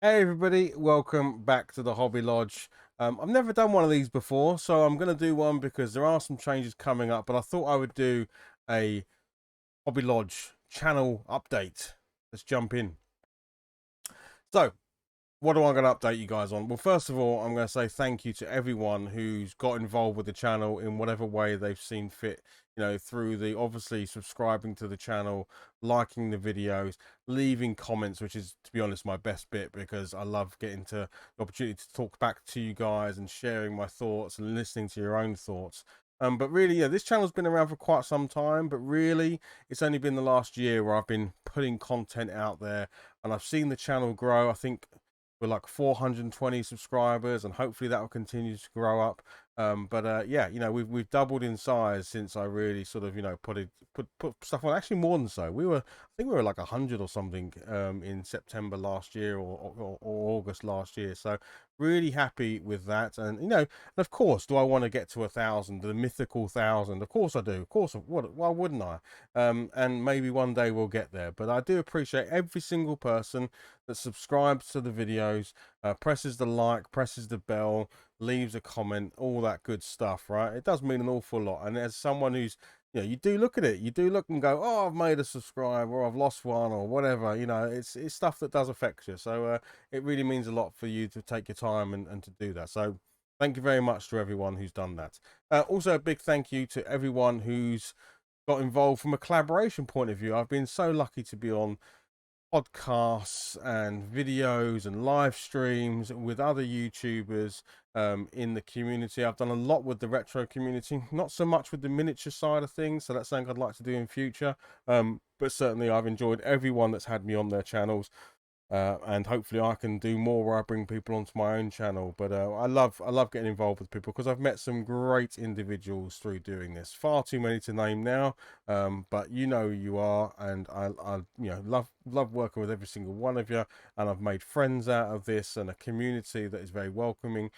Hey everybody, welcome back to the Hobby Lodge. I've never done one of these before, so I'm going to do one because there are some changes coming up, but I thought I would do a Hobby Lodge channel update. Let's jump in. So, what am I going to update you guys on? Well, first of all, I'm going to say thank you to everyone who's got involved with the channel in whatever way they've seen fit. You know, through the obviously subscribing to the channel, liking the videos, leaving comments, which is, to be honest, my best bit because I love getting to the opportunity to talk back to you guys and sharing my thoughts and listening to your own thoughts. But really, yeah, this channel's been around for quite some time, but really, it's only been the last year where I've been putting content out there and I've seen the channel grow. I think we're like 420 subscribers, and hopefully that will continue to grow up. Yeah, you know, we've doubled in size since I really sort of, you know, put stuff on. Actually, more than so. I think we were like 100 or something in September last year or August last year. So really happy with that. And you know, and of course, do I want to get to 1,000, the mythical 1,000? Of course I do. Of course, why wouldn't I? And maybe one day we'll get there. But I do appreciate every single person that subscribes to the videos, presses the like, presses the bell, leaves a comment, all that good stuff, right? It does mean an awful lot. And as someone who's, you know, you do look at it, you do look and go, oh, I've made a subscribe or I've lost one or whatever, you know, it's stuff that does affect you. So it really means a lot for you to take your time and to do that. So thank you very much to everyone who's done that. Also, a big thank you to everyone who's got involved from a collaboration point of view. I've been so lucky to be on podcasts and videos and live streams with other YouTubers in the community. I've done a lot with the retro community, not so much with the miniature side of things, so that's something I'd like to do in future. But certainly I've enjoyed everyone that's had me on their channels. And hopefully I can do more where I bring people onto my own channel. But I love getting involved with people because I've met some great individuals through doing this. Far too many to name now, but you know who you are, and I you know love working with every single one of you, and I've made friends out of this and a community that is very welcoming.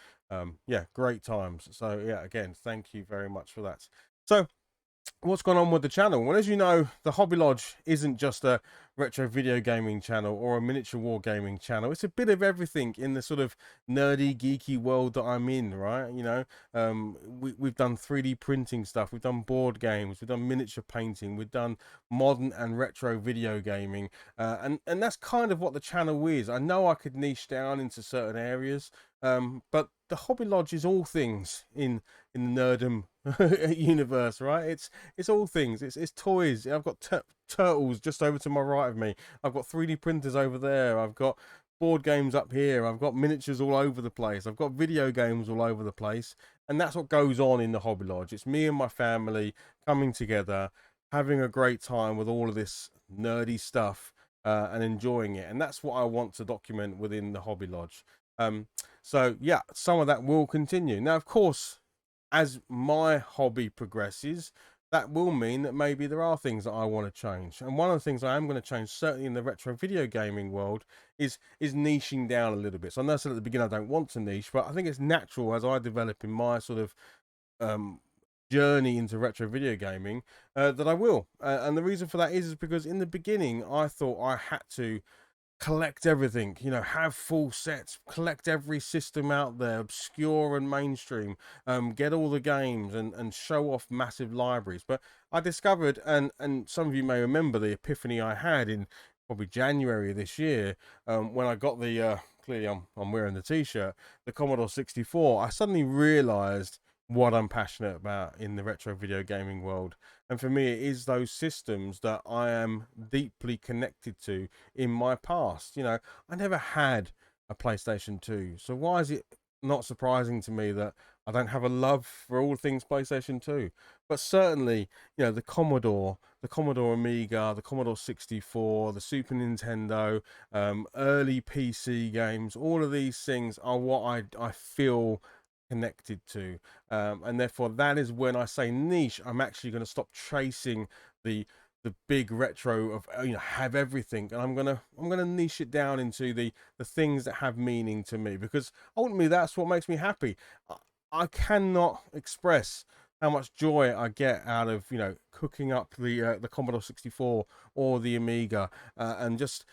Yeah, great times. So yeah, again, thank you very much for that. So what's gone on with the channel? Well, as you know, the Hobby Lodge isn't just a retro video gaming channel or a miniature war gaming channel. It's a bit of everything in the sort of nerdy, geeky world that I'm in, right? You know, we've done 3D printing stuff, we've done board games, we've done miniature painting, we've done modern and retro video gaming, and that's kind of what the channel is. I know I could niche down into certain areas, but the Hobby Lodge is all things in the nerdum universe, right? It's all things. It's toys. I've got turtles just over to my right of me. I've got 3D printers over there. I've got board games up here. I've got miniatures all over the place. I've got video games all over the place. And that's what goes on in the Hobby Lodge. It's me and my family coming together, having a great time with all of this nerdy stuff, and enjoying it. And that's what I want to document within the Hobby Lodge. So yeah, some of that will continue. Now, of course, as my hobby progresses, that will mean that maybe there are things that I want to change. And one of the things I am going to change, certainly in the retro video gaming world, is niching down a little bit. So I know I said at the beginning I don't want to niche, but I think it's natural as I develop in my sort of um, journey into retro video gaming that I will. And the reason for that is because in the beginning I thought I had to collect everything, you know, have full sets, collect every system out there, obscure and mainstream, get all the games and show off massive libraries. But I discovered, and some of you may remember the epiphany I had in probably January this year, when I got the clearly I'm wearing the t-shirt, the Commodore 64. I suddenly realized what I'm passionate about in the retro video gaming world. And for me, it is those systems that I am deeply connected to in my past. You know, I never had a PlayStation 2. So why is it not surprising to me that I don't have a love for all things PlayStation 2? But certainly, you know, the Commodore Amiga, the Commodore 64, the Super Nintendo, early PC games, all of these things are what I feel connected to, and therefore that is when I say niche, I'm actually going to stop chasing the big retro of, you know, have everything, and I'm gonna niche it down into the things that have meaning to me, because ultimately that's what makes me happy. I cannot express how much joy I get out of, you know, cooking up the Commodore 64 or the Amiga, and just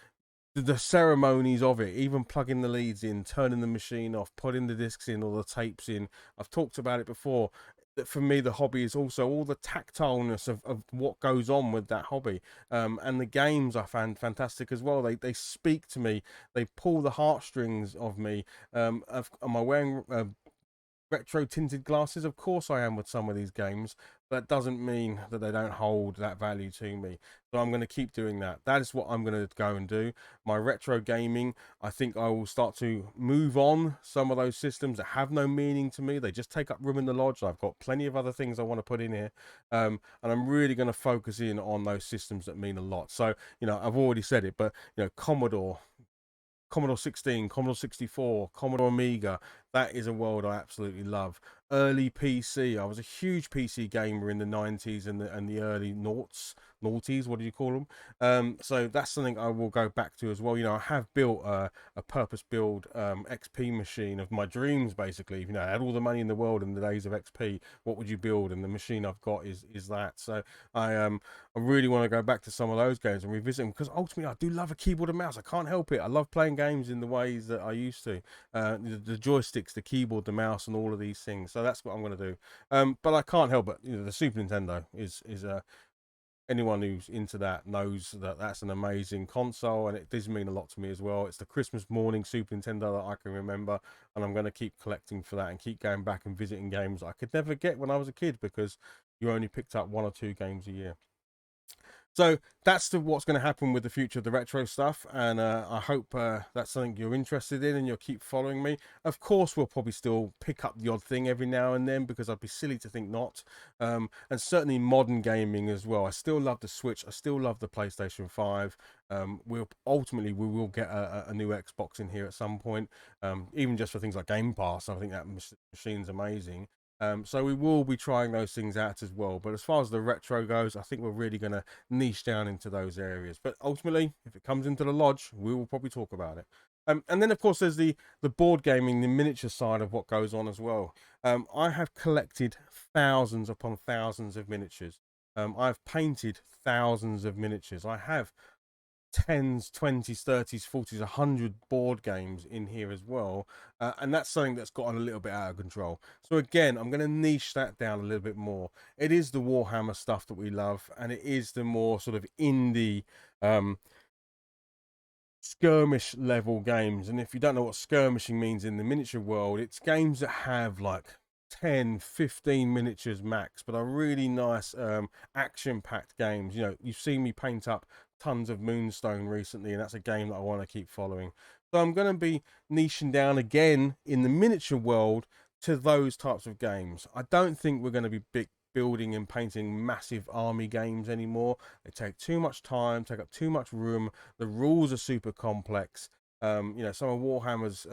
the ceremonies of it, even plugging the leads in, turning the machine off, putting the discs in or the tapes in. I've talked about it before. That for me, the hobby is also all the tactileness of what goes on with that hobby. And the games I found fantastic as well. They speak to me. They pull the heartstrings of me. Am I wearing retro tinted glasses? Of course I am with some of these games. That doesn't mean that they don't hold that value to me. So I'm going to keep doing that. That is what I'm going to go and do. My retro gaming, I think I will start to move on some of those systems that have no meaning to me. They just take up room in the lodge. I've got plenty of other things I want to put in here. And I'm really going to focus in on those systems that mean a lot. So, I've already said it, but, Commodore 16, Commodore 64, Commodore Amiga. That is a world I absolutely love. Early PC. I was a huge PC gamer in the 90s and the early noughties, what do you call them? So that's something I will go back to as well. I have built a purpose-built XP machine of my dreams, basically. If, I had all the money in the world in the days of XP, what would you build? And the machine I've got is that. So I really want to go back to some of those games and revisit them, because ultimately I do love a keyboard and mouse. I can't help it. I love playing games in the ways that I used to. The joysticks, the keyboard, the mouse, and all of these things. So that's what I'm going to do. But I can't help it. The Super Nintendo is anyone who's into that knows that that's an amazing console, and it does mean a lot to me as well. It's the Christmas morning Super Nintendo that I can remember, and I'm going to keep collecting for that and keep going back and visiting games I could never get when I was a kid, because you only picked up 1 or 2 games a year. So that's what's going to happen with the future of the retro stuff, and I hope that's something you're interested in and you'll keep following me. Of course, we'll probably still pick up the odd thing every now and then, because I'd be silly to think not. And certainly modern gaming as well. I still love the Switch. I still love the PlayStation 5. We will get a new Xbox in here at some point, even just for things like Game Pass. I think that machine's amazing. So we will be trying those things out as well. But as far as the retro goes, I think we're really going to niche down into those areas. But ultimately, if it comes into the lodge, we will probably talk about it. And then, of course, there's the board gaming, the miniature side of what goes on as well. I have collected thousands upon thousands of miniatures. I've painted thousands of miniatures. I have tens, 20s, 30s, 40s, 100 board games in here as well. And that's something that's gotten a little bit out of control. So again, I'm going to niche that down a little bit more. It is the Warhammer stuff that we love, and it is the more sort of indie skirmish level games. And if you don't know what skirmishing means in the miniature world, it's games that have like 10, 15 miniatures max, but are really nice action packed games. You've seen me paint up tons of Moonstone recently, and that's a game that I want to keep following. So I'm going to be niching down again in the miniature world to those types of games. I don't think we're going to be building and painting massive army games anymore. They take too much time, take up too much room. The rules are super complex. Some of Warhammer's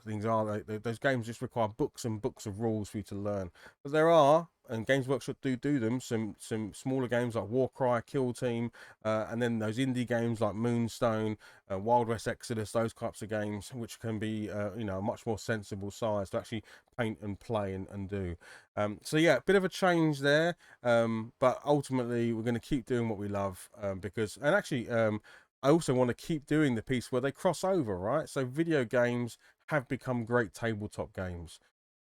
things are those games just require books and books of rules for you to learn. But there are, and Games Workshop do them, some smaller games like Warcry, Kill Team, and then those indie games like Moonstone, Wild West Exodus, those types of games, which can be a much more sensible size to actually paint and play and do. So yeah, a bit of a change there, but ultimately we're going to keep doing what we love, because, and actually, I also want to keep doing the piece where they cross over, right? So video games have become great tabletop games.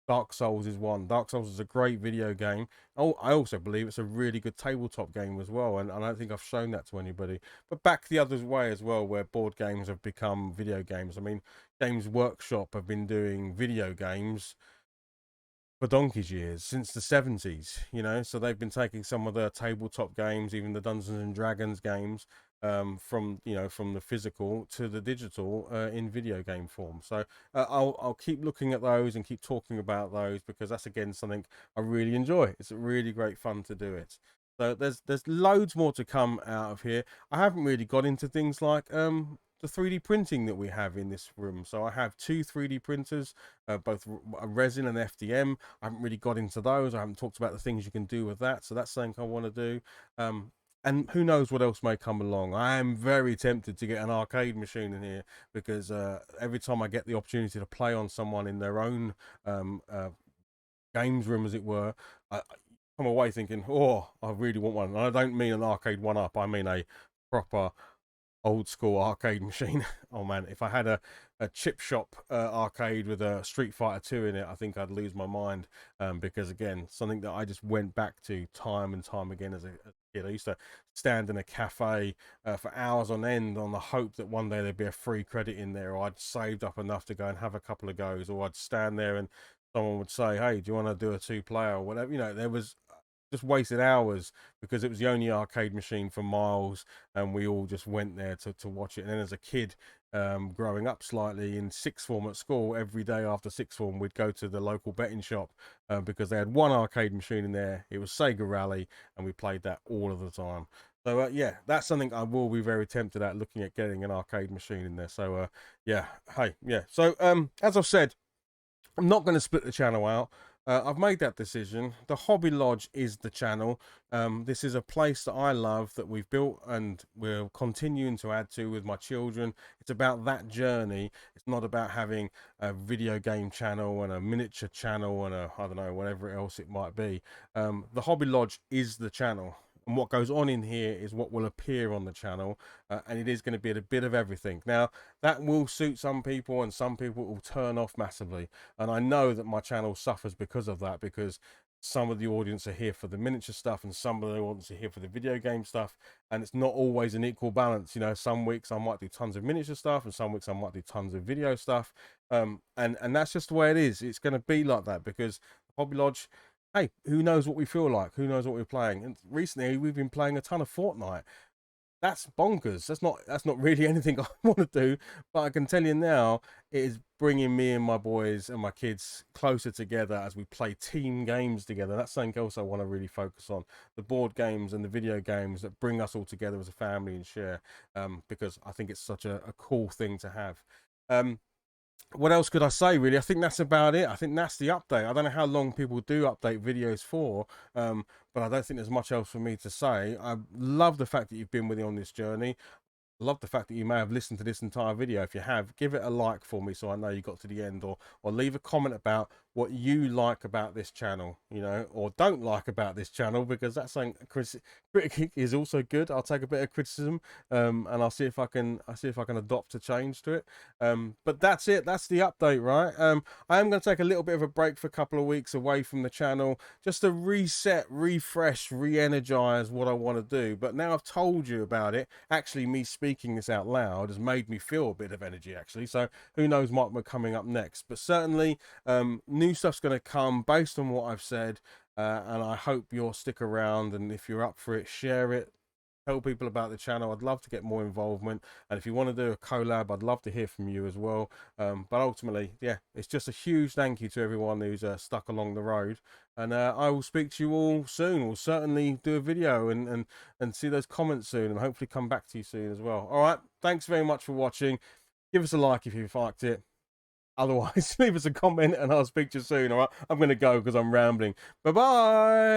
Dark Souls is one. Dark Souls is a great video game. Oh, I also believe it's a really good tabletop game as well, and I don't think I've shown that to anybody. But back the other way as well, where board games have become video games. I mean, Games Workshop have been doing video games for donkey's years, since the 70s, so they've been taking some of the tabletop games, even the Dungeons and Dragons games, from the physical to the digital, in video game form. So I'll keep looking at those and keep talking about those, because that's again something I really enjoy. It's really great fun to do it. So there's loads more to come out of here. I haven't really got into things like the 3D printing that we have in this room. So I have 2 3D printers, both resin and FDM. I haven't really got into those. I haven't talked about the things you can do with that. So that's something I want to do. And who knows what else may come along. I am very tempted to get an arcade machine in here, because every time I get the opportunity to play on someone in their own games room, as it were, I come away thinking, oh, I really want one. And I don't mean an arcade one-up. I mean a proper old school arcade machine. Oh man, if I had a chip shop arcade with a Street Fighter 2 in it, I think I'd lose my mind. Because again, something that I just went back to time and time again as a kid. I used to stand in a cafe for hours on end on the hope that one day there'd be a free credit in there, or I'd saved up enough to go and have a couple of goes, or I'd stand there and someone would say, "Hey, do you want to do a two-player or whatever?" You know, there was just wasted hours because it was the only arcade machine for miles, and we all just went there to watch it. And then as a kid, growing up slightly in sixth form at school, every day after sixth form, we'd go to the local betting shop because they had one arcade machine in there. It was Sega Rally, and we played that all of the time. So yeah, that's something I will be very tempted at, looking at getting an arcade machine in there. So yeah, hey, yeah. So as I've said, I'm not going to split the channel out. I've made that decision. The Hobby Lodge is the channel. This is a place that I love, that we've built and we're continuing to add to with my children. It's about that journey. It's not about having a video game channel and a miniature channel and a, I don't know, whatever else it might be. The Hobby Lodge is the channel. And what goes on in here is what will appear on the channel, and it is going to be a bit of everything. Now, that will suit some people, and some people will turn off massively. And I know that my channel suffers because of that, because some of the audience are here for the miniature stuff and some of the audience are here for the video game stuff, and it's not always an equal balance. You know, some weeks I might do tons of miniature stuff and some weeks I might do tons of video stuff, and that's just the way it is. It's going to be like that because Hobby Lodge, hey, who knows what we feel like, who knows what we're playing. And recently we've been playing a ton of Fortnite. That's bonkers. That's not really anything I want to do, but I can tell you now, it is bringing me and my boys and my kids closer together as we play team games together. That's something else I want to really focus on: the board games and the video games that bring us all together as a family and share, because I think it's such a cool thing to have. What else could I say, really? I think that's about it. I think that's the update. I don't know how long people do update videos for, but I don't think there's much else for me to say. I love the fact that you've been with me on this journey. Love the fact that you may have listened to this entire video. If you have, give it a like for me so I know you got to the end, or leave a comment about what you like about this channel, you know, or don't like about this channel, because that's something critic is also good. I'll take a bit of criticism, and I'll see if I can adopt a change to it. But that's it. That's the update, right? I am going to take a little bit of a break for a couple of weeks away from the channel, just to reset, refresh, re-energize what I want to do. But now I've told you about it, actually me speaking this out loud has made me feel a bit of energy, actually. So who knows what we're coming up next. But certainly new stuff's going to come based on what I've said, and I hope you'll stick around, and if you're up for it, share it, tell people about the channel. I'd love to get more involvement, and if you want to do a collab, I'd love to hear from you as well. But ultimately, yeah, it's just a huge thank you to everyone who's stuck along the road, and I will speak to you all soon. We'll certainly do a video and see those comments soon, and hopefully come back to you soon as well. All right, thanks very much for watching. Give us a like if you've liked it. Otherwise, leave us a comment and I'll speak to you soon. All right, I'm going to go because I'm rambling. Bye bye.